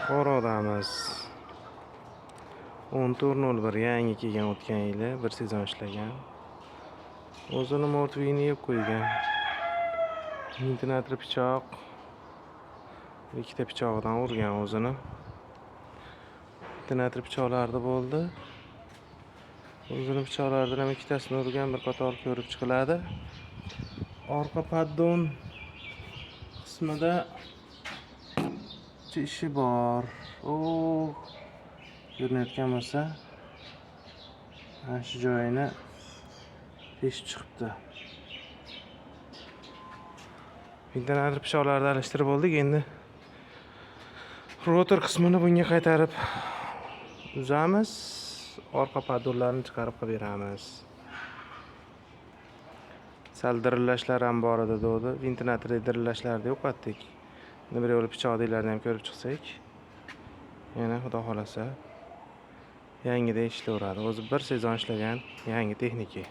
Buxorodamiz. 14.01 yangi kelgan o'tgan yili bir sezon ishlagan. O'zini mortvini yeb qo'ygan. Ventilator pichoq. Ikkita pichog'idan urgan o'zini. Ventilator pichoqlarda bo'ldi. O'zini pichoqlardan ham ikkitasini urgan, bir qator ko'rib chiqiladi. Orqa paddon qismida ishi bor. Ko'rinayotgan bo'lsa, mana shu joyini teshib chiqibdi. Ventilator pichoqlarni alishtirib bo'ldik. Endi rotor qismini bunga qaytarib uzamiz. Orqa paddonlarni chiqarib beramiz. Sal dirillashlar ham bor edi dedi. Ventilatorda dirillashlarni yo'qotdik. Endi bir yo'l pichoqlarni ham ko'rib chiqsak, yana xudo xolasa yangida ishlayveradi. O'zi bir sezon ishlagan yangi texnika.